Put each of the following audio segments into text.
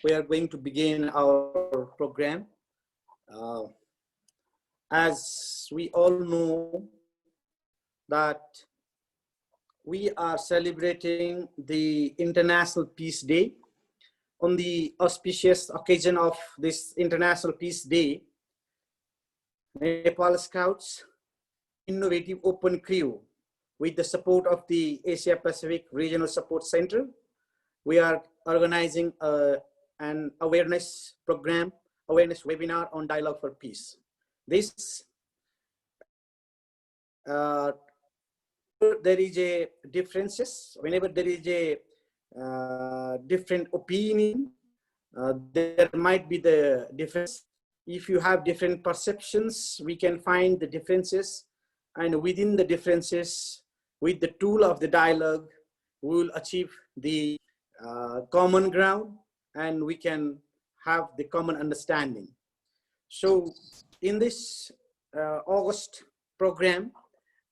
we are going to begin our program. As we all know that we are celebrating the International Peace Day. On the auspicious occasion of this International Peace Day, Nepal Scouts Innovative Open Crew, with the support of the Asia Pacific Regional Support Center, we are organizing an awareness program, awareness webinar on Dialogue for Peace. This there is a differences. Whenever there is a different opinion, there might be the difference. If you have different perceptions, we can find the differences, and within the differences, with the tool of the dialogue, we will achieve the common ground, and we can have the common understanding. So in this August program,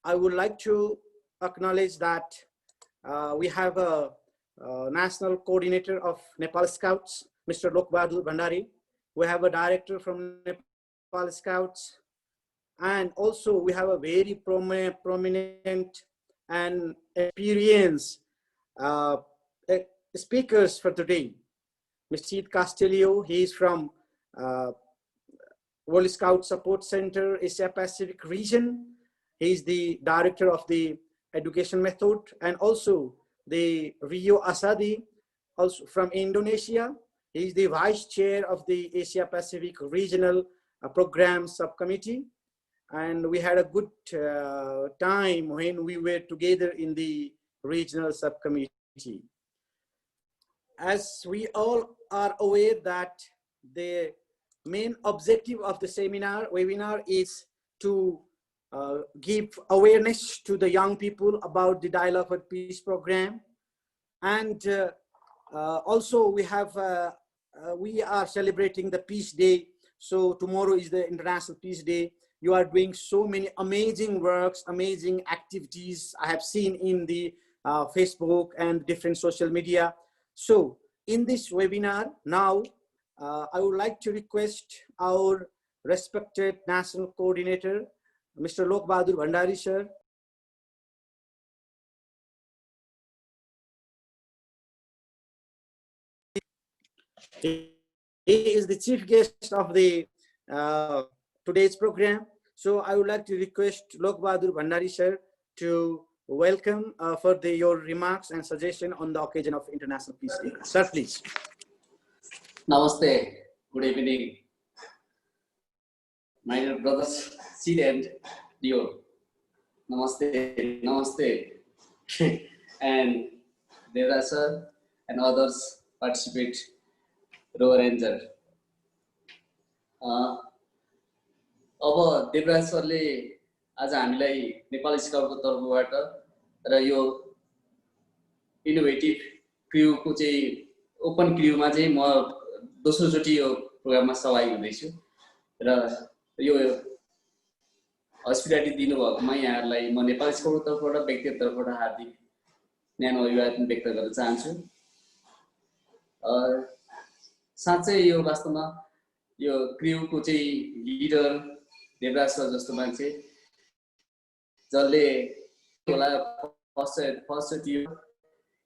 I would like to acknowledge that we have a national coordinator of Nepal Scouts, Mr. Lokbahadur Bhandari. We have a director from Nepal Scouts, and also we have a very prominent and experienced speakers for today. Mr. Castillo, he is from World Scout Support Center, Asia Pacific region. He is the director of the education method, and also the Rio Asadi, also from Indonesia. He is the vice chair of the Asia Pacific Regional Program Subcommittee. And we had a good time when we were together in the regional subcommittee. As we all are aware that the main objective of the webinar is to give awareness to the young people about the Dialogue for Peace program. And also we are celebrating the Peace Day. So tomorrow is the International Peace Day. You are doing so many amazing works, amazing activities I have seen in the Facebook and different social media. So in this webinar now, I would like to request our respected national coordinator, Mr. Lokbahadur Bhandari, sir. He is the chief guest of the today's program. So I would like to request Lokbahadur Bhandari, sir, to welcome for your remarks and suggestion on the occasion of International Peace Day. Sir, please. Namaste. Good evening. My dear brothers, Sid and Dio. Namaste. Namaste. And Devra sir and others participate. Rover Ranger. अब देवराज सरले आज हामीलाई नेपाल स्काउटको तर्फबाट र यो innovative क्र्यूको चाहिँ open क्र्यूमा चाहिँ म दोस्रो चोटि यो प्रोग्राममा सहभागी हुँदैछु र यो हस्पिटालिटी दिनुभएकोमा यहाँहरूलाई म नेपाल स्काउटको तर्फबाट व्यक्तिगत तर्फबाट हार्दिक न्यानो अभिवादन व्यक्त गर्न चाहन्छु। साँच्चै यो वास्तवमा यो क्र्यूको चाहिँ लिडर देवराज सर जस्तो मान्छे जसले होला फर्स्ट यो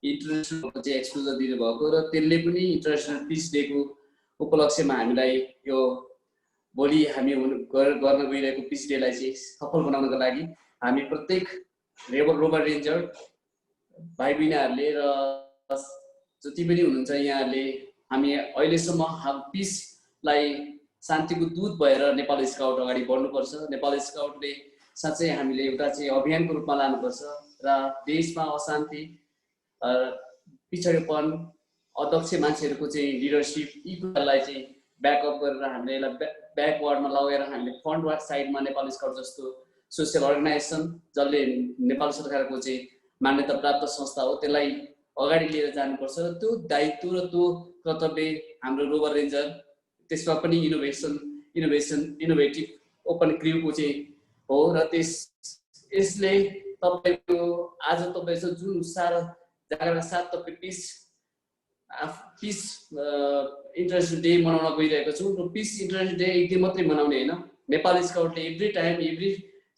इन्टरनेसनल चाहिँ एक्सपोजर दिनुभएको र त्यसले पनि इन्टरनेसनल पिस डेको उपलक्ष्यमा हामीलाई यो भोलि हामी गर्न गइरहेको पिस डेलाई चाहिँ सफल बनाउनको लागि हामी प्रत्येक रोभर रेन्जर भाइ बहिनीहरूले र जति पनि हुनुहुन्छ यहाँहरूले हामी अहिलेसम्म पिसलाई शान्तिको दूत भएर नेपाल स्काउट अगाडि बढ्नुपर्छ। नेपाल स्काउटले साँच्चै हामीले एउटा चाहिँ अभियानको रूपमा लानुपर्छ र देशमा अशान्ति पिछडेपन अध्यक्ष मान्छेहरूको चाहिँ लिडरसिप यी कुरालाई चाहिँ ब्याकअप गरेर हामीले यसलाई ब्याकवर्डमा लगेर हामीले फ्रन्ट साइडमा नेपाल स्काउट जस्तो सोसियल अर्गनाइजेसन जसले नेपाल सरकारको चाहिँ मान्यता प्राप्त संस्था हो त्यसलाई अगाडि लिएर जानुपर्छ र त्यो दायित्व र त्यो कर्तव्य हाम्रो रोभर रेन्जर त्यसमा पनि इनोभेटिभ ओपन क्र्यूको चाहिँ हो र यसले तपाईको आज तपाईसँग जुन उत्साह र जागरका साथ तपाईँ पिस पिस इन्टरनेसनल डे मनाउन गइरहेको छौँ र पिस इन्टरनेसनल डे एक दिन मात्रै मनाउने होइन नेपाल स्काउटले एभ्री टाइम एभ्री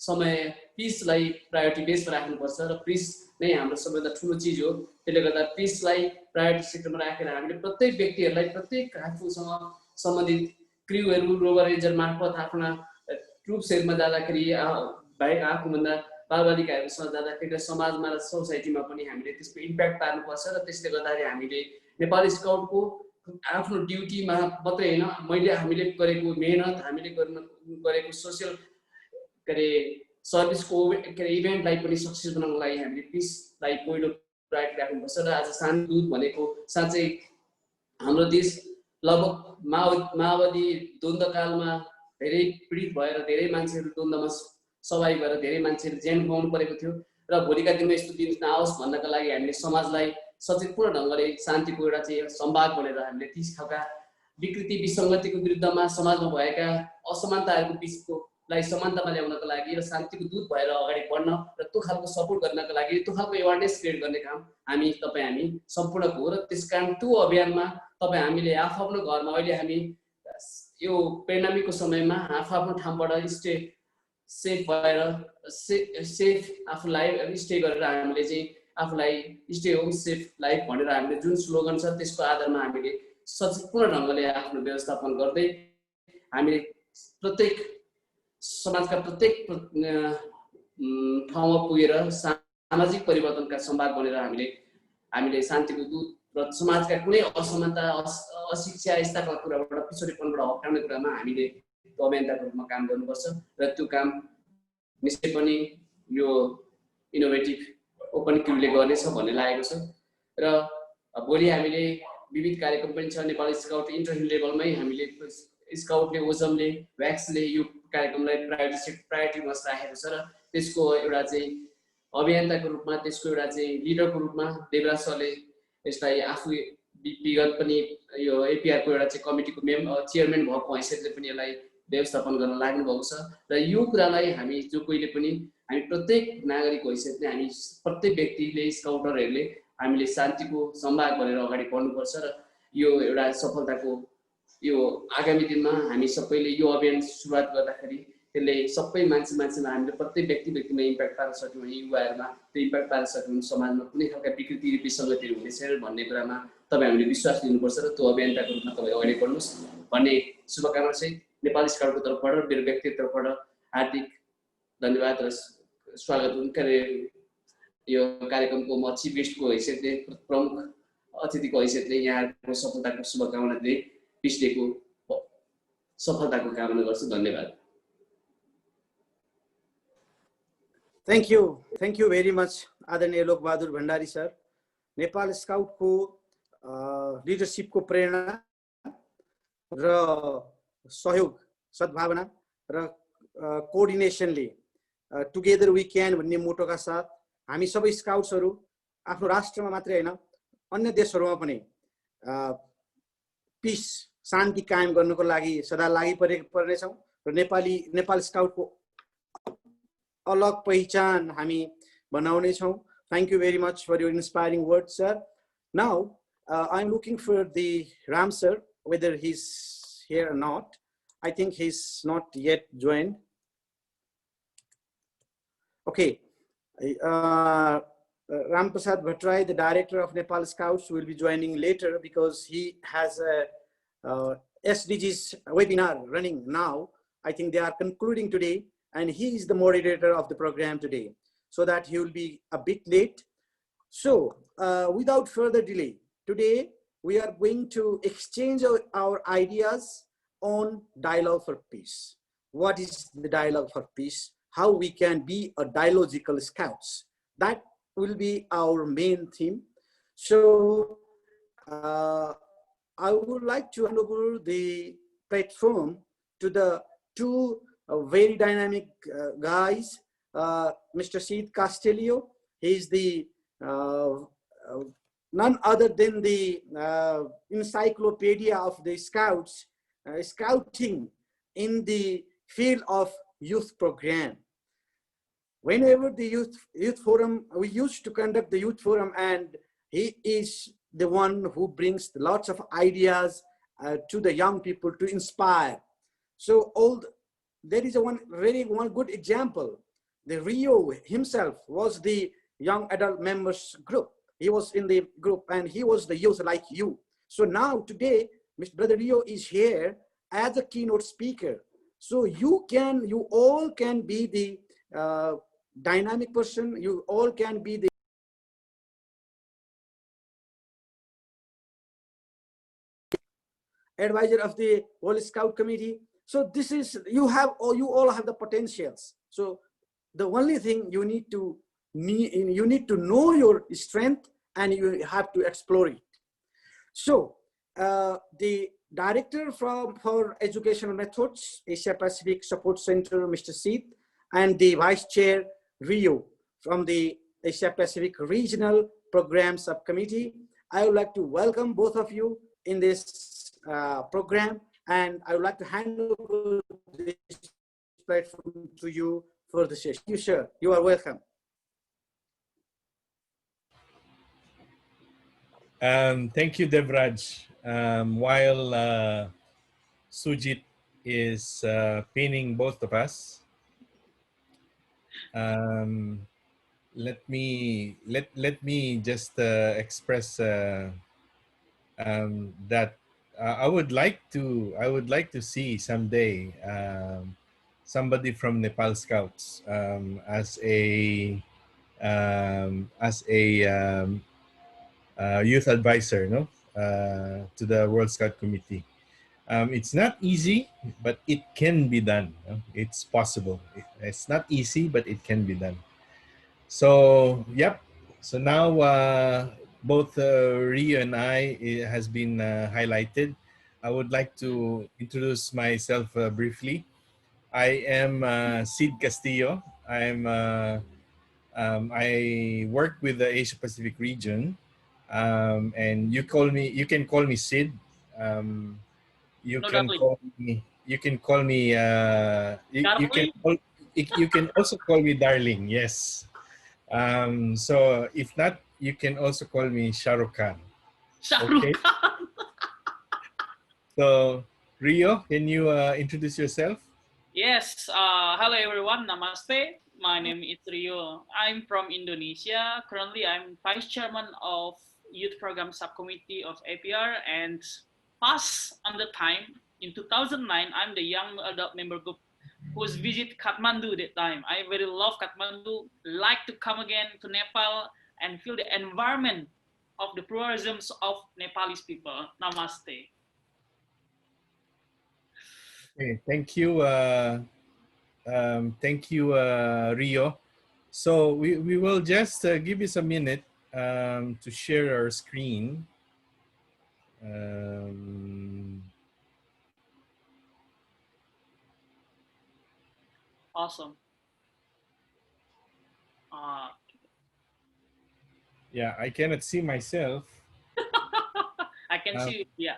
समय पिसलाई प्रायोरिटी बेसमा राख्नुपर्छ र पिस नै हाम्रो सबैभन्दा ठुलो चिज हो त्यसले गर्दा पिसलाई प्रायोरिटी सेक्टरमा राखेर हामीले प्रत्येक व्यक्तिहरूलाई प्रत्येक आफूसँग सम्बन्धित क्रुहरू रोभर रेन्जर मार्फत आफ्ना ट्रुप्सहरूमा जाँदाखेरि भाइ आफूभन्दा बालबालिकाहरूसँग जाँदाखेरि समाजमा र सोसाइटीमा पनि हामीले त्यसको इम्प्याक्ट पार्नुपर्छ र त्यसले गर्दाखेरि हामीले नेपाल स्काउटको आफ्नो ड्युटीमा मात्रै होइन हामीले गरेको मेहनत हामीले गरेको सोसियल के अरे सर्भिसको के अरे इभेन्टलाई पनि सक्सेस बनाउनको लागि हामीले पिसलाई पहिलो प्रायोरिटी राख्नुपर्छ र आज शान्ति दूत भनेको साँच्चै हाम्रो देश लगभग माओवादी द्वन्द्वकालमा धेरै पीडित भएर धेरै मान्छेहरू द्वन्द्वमा सवाई भएर धेरै मान्छेहरू ज्यान गुमाउनु परेको थियो र भोलिका दिनमा यस्तो दिन नआओस् भन्नका लागि हामीले समाजलाई सचेतपूर्ण ढङ्गले शान्तिको एउटा चाहिँ संवाद बनेर हामीले ती खालका विकृति विसङ्गतिको विरुद्धमा समाजमा भएका असमानताहरूको बिचकोलाई समानतामा ल्याउनको लागि र शान्तिको दूत भएर अगाडि बढ्न र त्यो खालको सपोर्ट गर्नको लागि त्यो खालको एवारनेस क्रिएट गर्ने काम हामी सम्पूर्णको हो र त्यसकारण त्यो अभियानमा हामीले आफ्नो घरमा अहिले हामी यो पेन्डेमिकको समयमा आफ्नो ठाउँबाट सेफ भएर सेफ आफूलाई स्टे गरेर हामीले चाहिँ आफूलाई स्टे होम सेफ लाइफ भनेर हामीले जुन स्लोगन छ त्यसको आधारमा हामीले सचेतपूर्ण ढङ्गले आफ्नो व्यवस्थापन गर्दै हामीले प्रत्येक समाजका प्रत्येक ठाउँमा पुगेर सामाजिक परिवर्तनका संवाद बनेर हामीले शान्तिको दूत र समाजका कुनै असमानता अशिक्षा यस्ता कुराबाट पिछडिपनबाट हटाउने कुरामा हामीले अभियन्ताको रूपमा काम गर्नुपर्छ र त्यो काम निश्चय पनि यो इनोभेटिभ ओपन क्युले गर्नेछ भन्ने लागेको छ र भोलि हामीले विविध कार्यक्रम पनि छ नेपाल स्काउट इन्टरनेसनल लेभलमै हामीले स्काउटले ओजमले भ्याक्सले यो कार्यक्रमलाई प्रायोरिटीमा राखेको छ र त्यसको एउटा चाहिँ अभियन्ताको रूपमा त्यसको एउटा चाहिँ लिडरको रूपमा देवराज सरले यसलाई आफू विगत पनि यो एपिआरको एउटा चाहिँ कमिटीको चेयरम्यान भएको हैसियतले पनि यसलाई व्यवस्थापन गर्न लाग्नु भएको छ र यो कुरालाई हामी जो कोहीले पनि हामी प्रत्येक नागरिकको हैसियतले हामी प्रत्येक व्यक्तिले स्काउटरहरूले हामीले शान्तिको संवाद गरेर अगाडि बढ्नुपर्छ र यो एउटा सफलताको यो आगामी दिनमा हामी सबैले यो अभियान सुरुवात गर्दाखेरि त्यसले सबै मान्छेमा हामीले प्रत्येक व्यक्तिमा इम्प्याक्ट पार्न सक्यौँ भने युवाहरूमा त्यो इम्प्याक्ट पार्न सक्यौँ भने समाजमा कुनै खालका विकृति विसङ्गतिहरू हुने छैन भन्ने कुरामा हामीले विश्वास लिनुपर्छ र त्यो अभियन्ताको रूपमा तपाईँ अगाडि बढ्नुहोस् भन्ने शुभकामना चाहिँ नेपाल स्काउटको तर्फबाट मेरो व्यक्तिगत तर्फबाट हार्दिक धन्यवाद र स्वागत गरे यो कार्यक्रमको म चिफ गेस्टको हैसियतले प्रमुख अतिथिको हैसियतले यहाँको सफलताको शुभकामना दिँदै पिस डेको सफलताको कामना गर्छु धन्यवाद Thank you very much आदरणीय लोकबहादुर भण्डारी सर नेपाल स्काउट को लिडरशिप को प्रेरणा र सहयोग सद्भावना र कोअर्डिनेसनले टुगेदर वी क्यान भन्ने मोटोका साथ हामी सबै स्काउट्सहरू आफ्नो राष्ट्रमा मात्रै हैन अन्य देशहरूमा पनि पीस शान्ति कायम गर्नको लागि सदा लागि पर्नेछौं र नेपाल स्काउटको अलग पहिचान हामी बनाउने छौं Thank you very much for your inspiring words, sir. Now I'm looking for the Ram sir, whether he's here or not. I think he's not yet joined. Okay, Ram Prasad Bhattrai, the director of Nepal Scouts, will be joining later because he has a SDGs webinar running now. I think they are concluding today, and he is the moderator of the program today, so that he will be a bit late. So without further delay, today we are going to exchange our ideas on dialogue for peace. What is the dialogue for peace? How we can be a dialogical scouts. That will be our main theme. So I would like to hand over the platform to the two very dynamic guys, Mr. Sid Castillo. He's the none other than the encyclopedia of the scouts, scouting in the field of youth program. Whenever the youth forum, we used to conduct the youth forum, and he is the one who brings lots of ideas to the young people to inspire. So there is one good example. The Rio himself was the young adult members group. He was in the group and he was the youth like you. So now today, Mr. Brother Rio is here as a keynote speaker. So you all can be the dynamic person. You all can be the advisor of the World Scout Committee. So this is, you all have the potentials. So the only thing you need to know your strength, and you have to explore it. So the director for educational methods, Asia Pacific Support Center, Mr. Sid, and the vice chair Rio from the Asia Pacific Regional Program Subcommittee. I would like to welcome both of you in this program, and I would like to hand over this platform to you for the session. You, sir, you are welcome. Thank you, Devraj. While Sujit is pinning both of us, let me just express that I would like to see someday somebody from Nepal Scouts as a youth advisor, no, to the World Scout Committee. It's not easy, but it can be done. No? It's possible. It's not easy, but it can be done. So, yep. So now both Rio and I, it has been highlighted. I would like to introduce myself briefly. I am Sid Castillo. I work with the Asia Pacific region, and you can call me Sid. You can call me. You can call me. You can also call me darling. Yes. So if not, you can also call me Shahrukh Khan. Okay. So Rio, can you introduce yourself? Yes. Hello everyone. Namaste. My name is Rio. I'm from Indonesia. Currently, I'm vice chairman of youth program subcommittee of APR, and past on the time in 2009, I'm the young adult member group who's visit Kathmandu that time. I very love Kathmandu. Like to come again to Nepal and feel the environment of the pluralisms of Nepalese people. Namaste. Okay, thank you. Thank you, Rio. So we will just give you some minute to share our screen. Awesome. Yeah, I cannot see myself. I can see, yeah.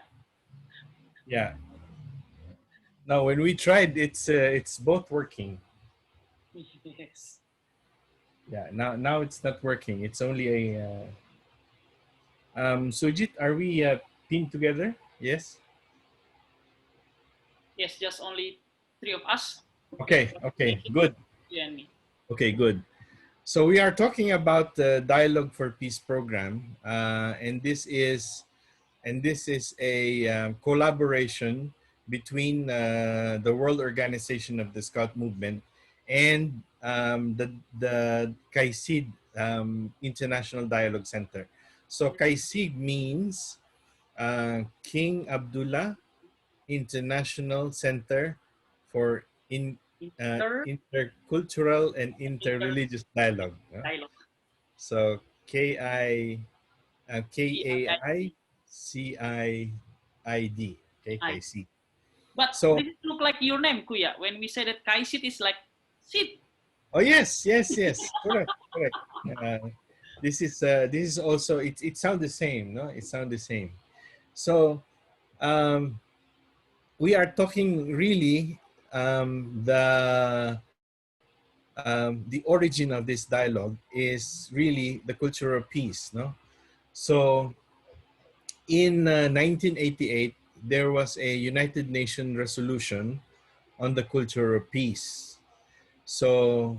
Yeah. Now, when we tried, it's both working. Yes. Yeah. Now it's not working. It's only a. Sujit, are we pinned together? Yes. Yes, just only 3 of us. Okay. Okay. Good. You and me. Okay. Good. So we are talking about the Dialogue for Peace program, and this is a collaboration between the World Organization of the Scout Movement and the KAICID International Dialogue Center. So KAICID means King Abdullah International Center for Intercultural and Interreligious Dialogue. Dialogue. So KAICID. Okay, KAICID. But So, this look like your name, Kuya. When we say that KAICID is like Sid. oh yes. Correct. This is also it sounds the same, no? It sounds the same. So we are talking really the origin of this dialogue is really the culture of peace, no? So in 1988, there was a United Nations resolution on the culture of peace. So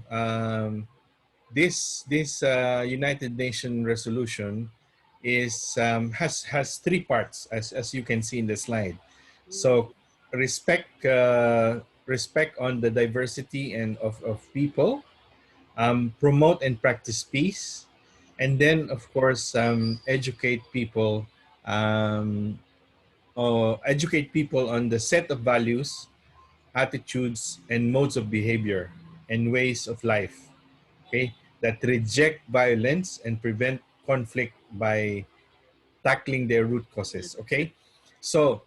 this United Nations resolution is has three parts, as you can see in the slide. So respect on the diversity and of people, promote and practice peace, and then of course educate people, um, or educate people on the set of values, attitudes, and modes of behavior and ways of life, okay, that reject violence and prevent conflict by tackling their root causes. Okay, so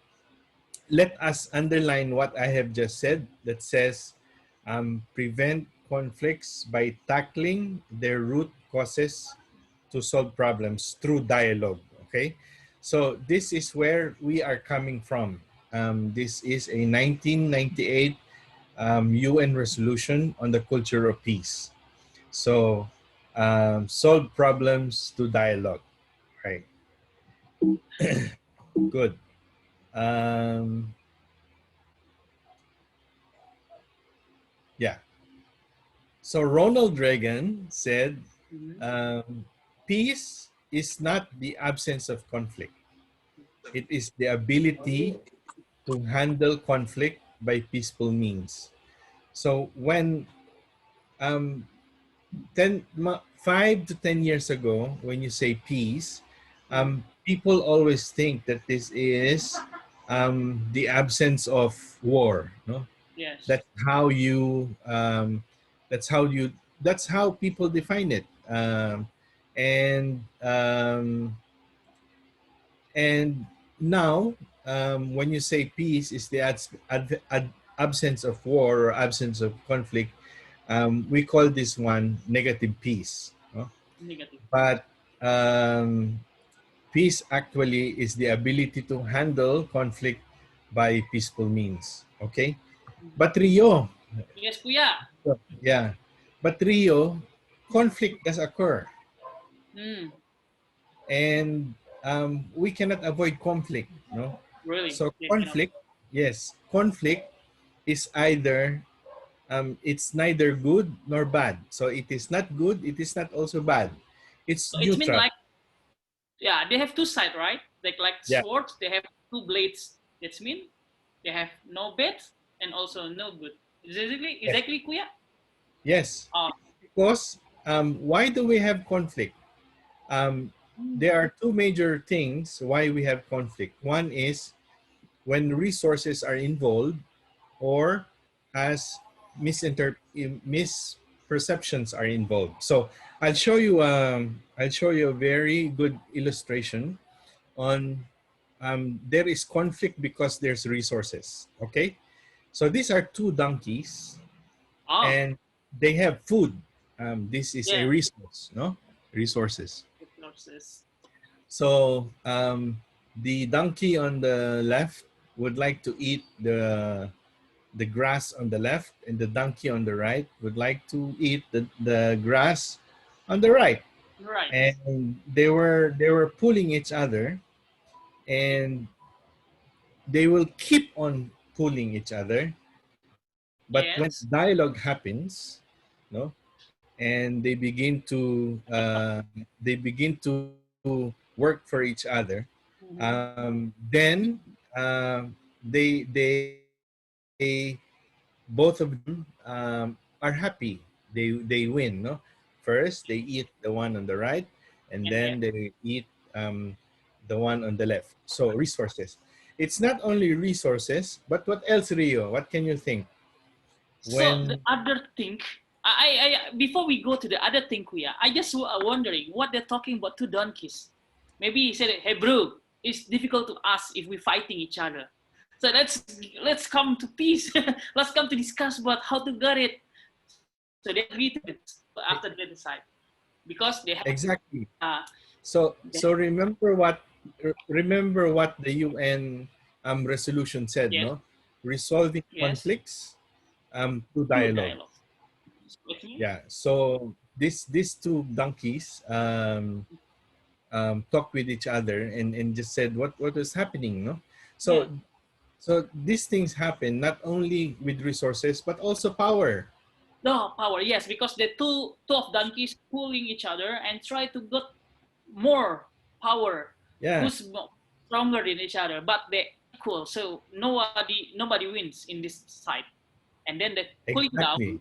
let us underline what I have just said, that says prevent conflicts by tackling their root causes to solve problems through dialogue. Okay, so this is where we are coming from. This is a 1998 UN resolution on the culture of peace. So solve problems through dialogue, right? Good. Um, yeah. So Ronald Reagan said, peace is not the absence of conflict. It is the ability to handle conflict by peaceful means. So when um, 5 to 10 years ago, when you say peace, people always think that this is the absence of war. No, Yes. that's how you that's how you that's how people define it. And and now, when you say peace is the absence of war or absence of conflict, we call this one negative peace. No? Negative. But um, peace actually is the ability to handle conflict by peaceful means. Okay, but Rio, Yes, Kuya. yeah, but Rio, conflict does occur, Hmm. and we cannot avoid conflict. No, Really? so They cannot. conflict, yes, conflict is either it's neither good nor bad. So it is not good, it is not also bad. It's So it's mean neutral. like, yeah, they have two sides, right? Like Yeah. swords, they have two blades. That's mean they have no bad and also no good. Yes. Exactly, Kuya. Yes. Oh, Because why do we have conflict? Um, there are two major things why we have conflict. One is when resources are involved, or as misperceptions are involved. So I'll show you a very good illustration on there is conflict because there's resources. Okay, so these are two donkeys oh, and they have food. This is a yeah. resource, no, resources. Resources. So the donkey on the left would like to eat the grass on the left, and the donkey on the right would like to eat the grass on the right. Right. And they were pulling each other, and they will keep on pulling each other. But when Yes. dialogue happens, no, and they begin to work for each other, Mm-hmm. then they both of them are happy. They win. No, first they eat the one on the right, and And yeah. then they eat the one on the left. So resources. It's not only resources, but what else, Rio? What can you think So the when? other thing, before we go to the other thing, Kuya, I just wondering what they're talking about two donkeys. Maybe he said, "Hey, bro, it's difficult to us if we're fighting each other. So let's come to peace. Let's come to discuss about how to get it." So they agree to it after they decide because they have Exactly. So they, so remember what the UN resolution said, yes, no? Resolving yes, conflicts through through dialogue. dialogue. So it means Yeah. So these two donkeys, talked with each other and just said what was happening, no? Yeah. So these things happen not only with resources but also power. No power, yes, because the two of donkeys pulling each other and try to get more power. Yeah, Who's stronger than each other? But they equal, so nobody wins in this side. And then they pulling down exactly.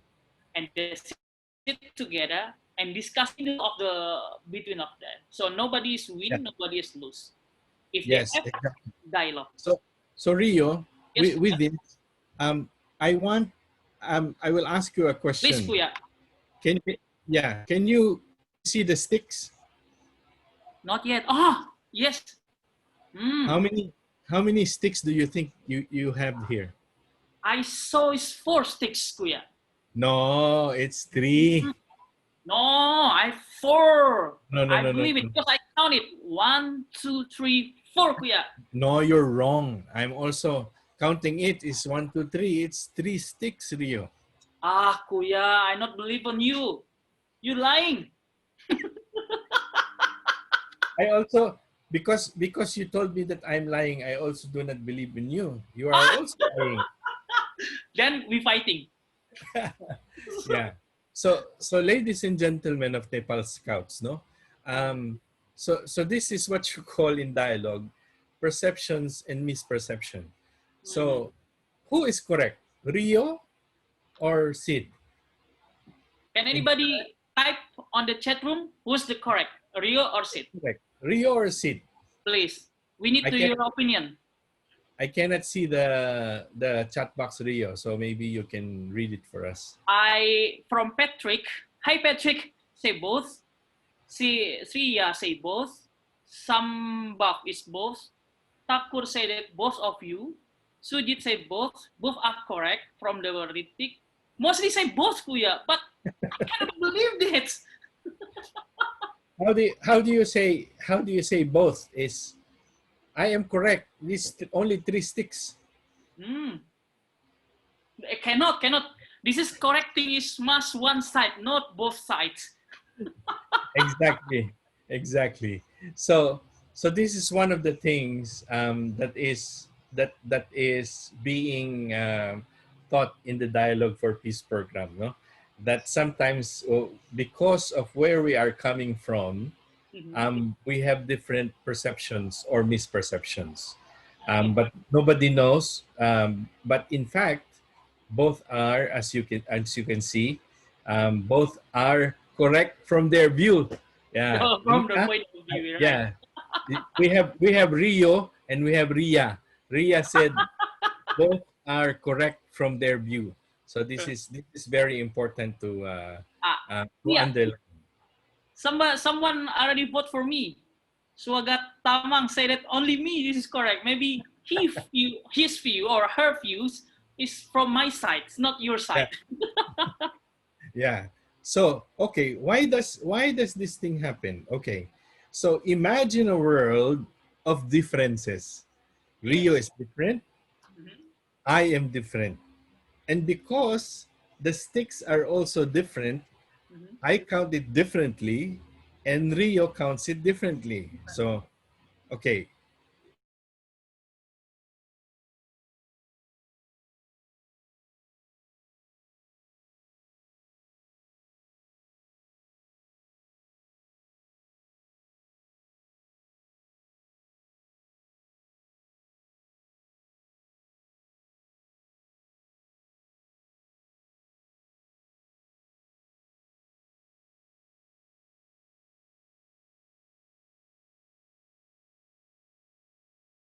and they sit together and discussing of the between of them. So nobody is Yeah. win, nobody is lose. If they Yes, have exactly. dialogue. So Rio, Yes, with this, um, I want, I will ask you a please, question. Kuya. Can you, yeah, can you see the sticks? Not yet. Ah, yes. Hmm. How many how many sticks do you think you have here? I saw is 4 sticks, Kuya. No, it's three. No, I 4. No, no, I no, no, believe it no. because I counted 1, 2, 3, 4, Kuya. No, you're wrong. I'm also counting it is 1, 2, 3. It's three sticks, Rio. Ah, Kuya, I not believe on you. You lying. I also because you told me that I'm lying, I also do not believe in you. You are Ah, also lying. then we fighting. Yeah. So ladies and gentlemen of Nepal Scouts, no? So this is what you call in dialogue perceptions and misperception. Hmm. So who is correct? Rio or Sid? Can In anybody type on the chat room who's the correct, Rio or Sid? correct. Rio or Sid? Please. We need I to can your opinion. I cannot see the chat box, Rio, so maybe you can read it for us. I from Patrick. Hi Patrick. Say both. Sia say both. Sambak is both. Takur say that both of you. Sujit say both. Both are correct from the Ritik. Mostly say both, Kuya, but I cannot believe that. How do you say both is I am correct. This only three sticks. Hmm. Cannot. This is correcting is must one side, not both sides. Exactly, exactly. So this is one of the things that is being taught in the dialogue for peace program, no? That sometimes because of where we are coming from, Mhm. we have different perceptions or misperceptions, Yeah. but nobody knows. But in fact, both are, as you can see, both are correct from their view. Yeah, From the Ria, point of view, right? yeah. We have Rio and we have Ria. Ria said both are correct from their view. So this is very important Ah, to yeah. underline. Someone already vote for me. Swagat Tamang said that only me. This is correct. Maybe his view or her views is from my side. It's not your Yeah, side. yeah. So okay, why does this thing happen? Okay, so imagine a world of differences. Rio Yes. is different. Mhm. I am different. And because the sticks are also different, Mhm. I count it differently and Rio counts it differently. So, okay,